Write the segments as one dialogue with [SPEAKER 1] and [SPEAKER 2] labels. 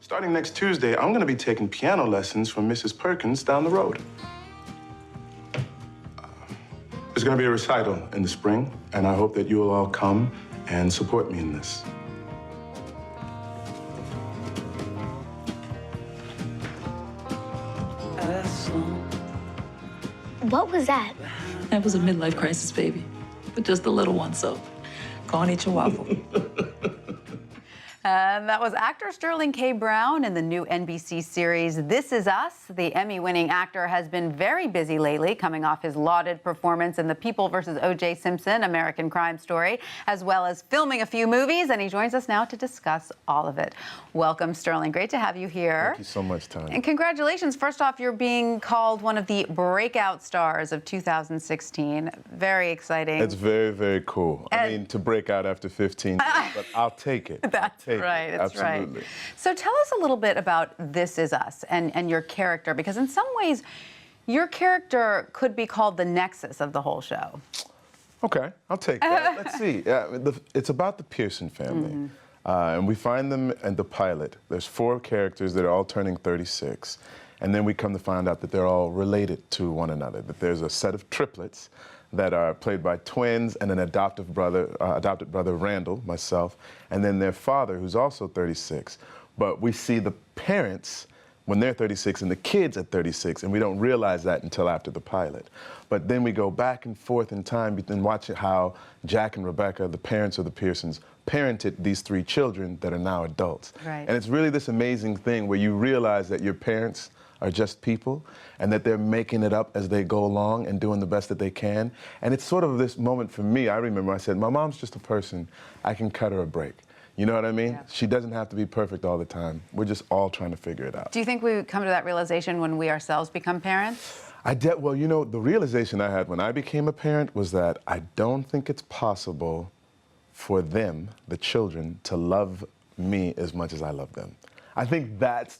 [SPEAKER 1] Starting next Tuesday, I'm going to be taking piano lessons from Mrs. Perkins down the road. There's going to be a recital in the spring, and I hope that you will all come and support me in this.
[SPEAKER 2] What was that?
[SPEAKER 3] That was a midlife crisis, baby. But just a little one, so go on, eat your waffle.
[SPEAKER 4] And that was actor Sterling K. Brown in the new NBC series This Is Us. The Emmy-winning actor has been very busy lately, coming off his lauded performance in the People vs. O.J. Simpson American Crime Story, as well as filming a few movies, and he joins us now to discuss all of it. Welcome, Sterling. Great to have you here.
[SPEAKER 5] Thank you so much, Tanya.
[SPEAKER 4] And congratulations. First off, you're being called one of the breakout stars of 2016. Very exciting.
[SPEAKER 5] It's very, very cool. I mean, to break out after 15 years, but I'll take it.
[SPEAKER 4] That's right. That's
[SPEAKER 5] Absolutely.
[SPEAKER 4] right. So tell us a little bit about This Is Us and your character, because in some ways, your character could be called the nexus of the whole show.
[SPEAKER 5] Okay, I'll take that. Let's see. It's about the Pearson family. And we find them in the pilot. There's 4 characters that are all turning 36. And then we come to find out that they're all related to one another, that there's a set of triplets that are played by twins and an adopted brother, Randall, myself, and then their father, who's also 36. But we see the parents when they're 36 and the kids at 36, and we don't realize that until after the pilot. But then we go back and forth in time and watch how Jack and Rebecca, the parents of the Pearsons, parented these 3 children that are now adults.
[SPEAKER 4] Right.
[SPEAKER 5] And it's really this amazing thing where you realize that your parents are just people and that they're making it up as they go along and doing the best that they can. And it's sort of this moment for me. I remember I said, my mom's just a person. I can cut her a break. You know what I mean?
[SPEAKER 4] Yeah.
[SPEAKER 5] She doesn't have to be perfect all the time. We're just all trying to figure it out.
[SPEAKER 4] Do you think we come to that realization when we ourselves become parents?
[SPEAKER 5] Well, you know, the realization I had when I became a parent was that I don't think it's possible for them, the children, to love me as much as I love them. I think that's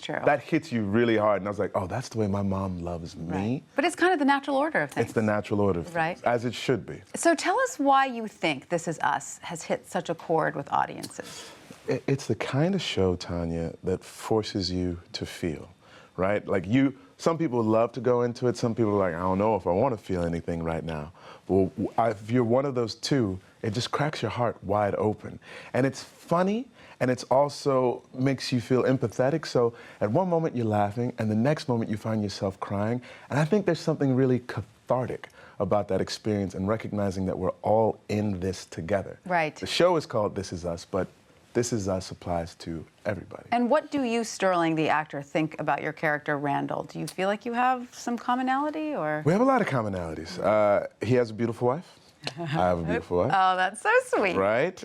[SPEAKER 5] true. That hits you really hard. And I was like, oh, that's the way my mom loves me.
[SPEAKER 4] Right. But it's kind of the natural order of things.
[SPEAKER 5] It's the natural order of things,
[SPEAKER 4] right?
[SPEAKER 5] As it should be.
[SPEAKER 4] So tell us why you think This Is Us has hit such a chord with audiences.
[SPEAKER 5] It's the kind of show, Tanya, that forces you to feel, right? Like some people love to go into it. Some people are like, I don't know if I want to feel anything right now. Well, if you're one of those two, it just cracks your heart wide open. And it's funny, and it's also makes you feel empathetic. So at one moment you're laughing, and the next moment you find yourself crying. And I think there's something really cathartic about that experience and recognizing that we're all in this together.
[SPEAKER 4] Right.
[SPEAKER 5] The show is called This Is Us, but This Is Us applies to everybody.
[SPEAKER 4] And what do you, Sterling, the actor, think about your character, Randall? Do you feel like you have some commonality, or?
[SPEAKER 5] We have a lot of commonalities. He has a beautiful wife. I have a beautiful wife.
[SPEAKER 4] Oh, that's so sweet.
[SPEAKER 5] Right?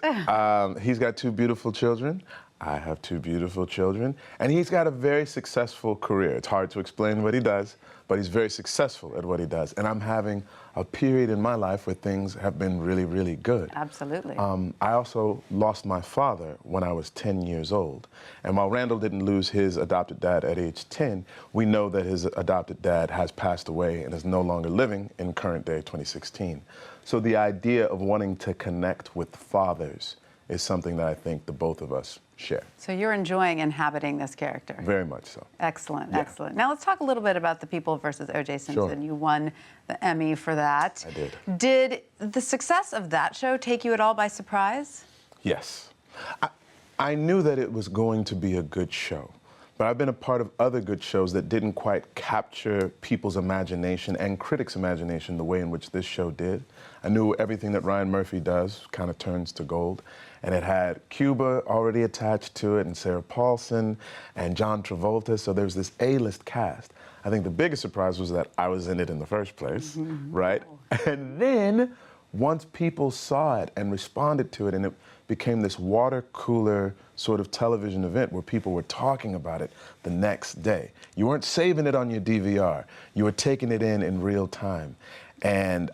[SPEAKER 5] He's got 2 beautiful children. I have 2 beautiful children. And he's got a very successful career. It's hard to explain what he does, but he's very successful at what he does. And I'm having a period in my life where things have been really, really good.
[SPEAKER 4] Absolutely.
[SPEAKER 5] I also lost my father when I was 10 years old. And while Randall didn't lose his adopted dad at age 10, we know that his adopted dad has passed away and is no longer living in current day 2016. So the idea of wanting to connect with fathers is something that I think the both of us share.
[SPEAKER 4] So you're enjoying inhabiting this character?
[SPEAKER 5] Very much so.
[SPEAKER 4] Excellent,
[SPEAKER 5] Yeah.
[SPEAKER 4] excellent. Now let's talk a little bit about the People vs. O.J. Simpson.
[SPEAKER 5] Sure.
[SPEAKER 4] You won the Emmy for that.
[SPEAKER 5] I did.
[SPEAKER 4] Did the success of that show take you at all by surprise?
[SPEAKER 5] Yes. I knew that it was going to be a good show, but I've been a part of other good shows that didn't quite capture people's imagination and critics' imagination the way in which this show did. I knew everything that Ryan Murphy does kind of turns to gold. And it had Cuba already attached to it, and Sarah Paulson, and John Travolta, so there was this A-list cast. I think the biggest surprise was that I was in it in the first place, right? And then, once people saw it and responded to it, and it became this water cooler sort of television event where people were talking about it the next day. You weren't saving it on your DVR. You were taking it in real time. And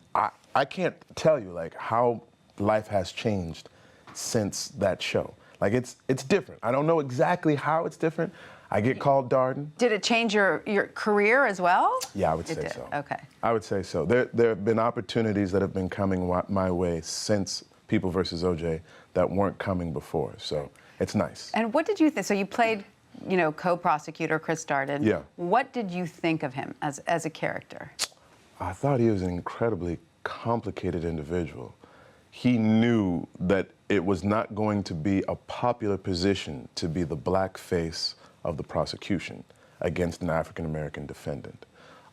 [SPEAKER 5] I can't tell you, like, how life has changed since that show. Like, it's different. I don't know exactly how it's different. I get called Darden.
[SPEAKER 4] Did it change your career as well?
[SPEAKER 5] Yeah, I would say so.
[SPEAKER 4] Okay.
[SPEAKER 5] I would say so. There have been opportunities that have been coming my way since People vs. O.J. that weren't coming before. So it's nice.
[SPEAKER 4] And what did you think? So you played, you know, co-prosecutor Chris Darden.
[SPEAKER 5] Yeah.
[SPEAKER 4] What did you think of him as a character?
[SPEAKER 5] I thought he was an incredibly complicated individual. He knew that it was not going to be a popular position to be the black face of the prosecution against an African-American defendant.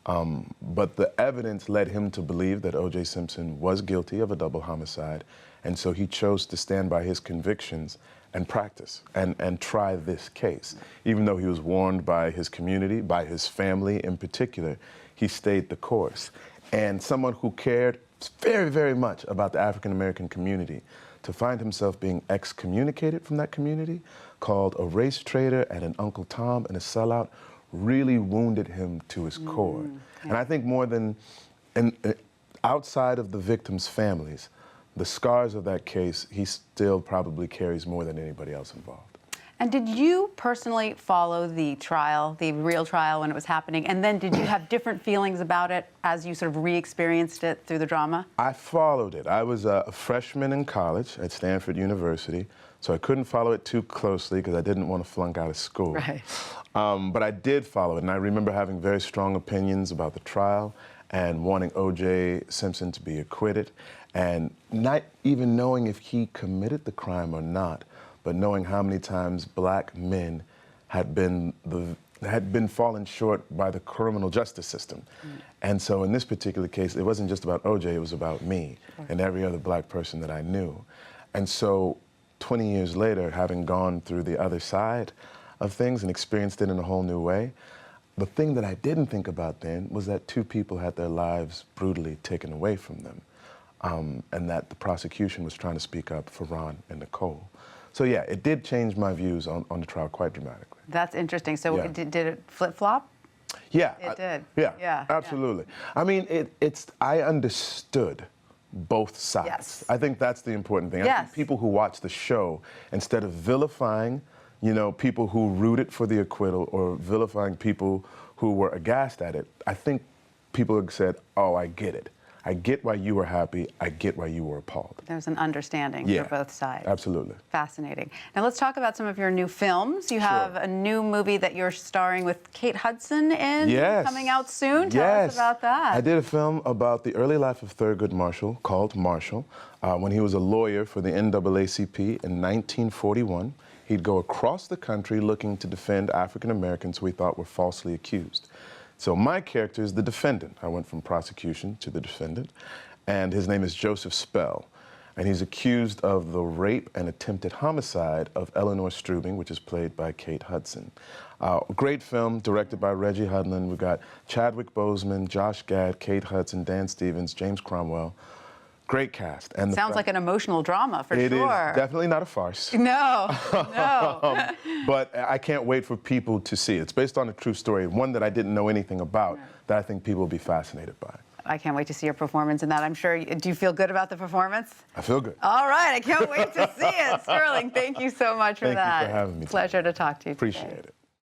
[SPEAKER 5] But the evidence led him to believe that O.J. Simpson was guilty of a double homicide, and so he chose to stand by his convictions and practice and try this case. Even though he was warned by his community, by his family in particular, he stayed the course. And someone who cared very, very much about the African-American community, to find himself being excommunicated from that community, called a race traitor and an Uncle Tom and a sellout, really wounded him to his core. And I think more than outside of the victims' families, the scars of that case, he still probably carries more than anybody else involved.
[SPEAKER 4] And did you personally follow the trial, the real trial when it was happening? And then did you have different feelings about it as you sort of re-experienced it through the drama?
[SPEAKER 5] I followed it. I was a freshman in college at Stanford University, so I couldn't follow it too closely because I didn't want to flunk out of school.
[SPEAKER 4] Right.
[SPEAKER 5] But I did follow it, and I remember having very strong opinions about the trial and wanting O.J. Simpson to be acquitted, and not even knowing if he committed the crime or not, but knowing how many times black men had been fallen short by the criminal justice system. And so in this particular case, it wasn't just about O.J., it was about me and every other black person that I knew. And so 20 years later, having gone through the other side of things and experienced it in a whole new way, the thing that I didn't think about then was that two people had their lives brutally taken away from them, and that the prosecution was trying to speak up for Ron and Nicole. So yeah, it did change my views on the trial quite dramatically.
[SPEAKER 4] That's interesting. So
[SPEAKER 5] Yeah.
[SPEAKER 4] did it flip-flop?
[SPEAKER 5] Yeah.
[SPEAKER 4] It did.
[SPEAKER 5] Yeah, absolutely. I mean, I understood both sides.
[SPEAKER 4] Yes.
[SPEAKER 5] I think that's the important thing. I
[SPEAKER 4] Yes.
[SPEAKER 5] think people who watch the show, instead of vilifying, you know, people who rooted for the acquittal or vilifying people who were aghast at it, I think people have said, oh, I get it. I get why you were happy. I get why you were appalled.
[SPEAKER 4] There's an understanding
[SPEAKER 5] Yeah,
[SPEAKER 4] for both sides.
[SPEAKER 5] Absolutely.
[SPEAKER 4] Fascinating. Now let's talk about some of your new films. You have a new movie that you're starring with Kate Hudson in,
[SPEAKER 5] Yes.
[SPEAKER 4] coming out soon. Tell us about that.
[SPEAKER 5] I did a film about the early life of Thurgood Marshall called Marshall. When he was a lawyer for the NAACP in 1941, he'd go across the country looking to defend African Americans who he thought were falsely accused. So my character is the defendant. I went from prosecution to the defendant, and his name is Joseph Spell. And he's accused of the rape and attempted homicide of Eleanor Strubing, which is played by Kate Hudson. Great film, directed by Reggie Hudlin. We've got Chadwick Boseman, Josh Gad, Kate Hudson, Dan Stevens, James Cromwell. Great cast. And
[SPEAKER 4] Sounds like an emotional drama, for
[SPEAKER 5] it
[SPEAKER 4] sure.
[SPEAKER 5] It is definitely not a farce.
[SPEAKER 4] No, no.
[SPEAKER 5] But I can't wait for people to see it. It's based on a true story, one that I didn't know anything about, that I think people will be fascinated by.
[SPEAKER 4] I can't wait to see your performance in that. I'm sure. Do you feel good about the performance?
[SPEAKER 5] I feel good.
[SPEAKER 4] All right, I can't wait to see it. Sterling, thank you so much for that.
[SPEAKER 5] Thank you for having me.
[SPEAKER 4] Pleasure to talk to you
[SPEAKER 5] Appreciate
[SPEAKER 4] today.
[SPEAKER 5] it.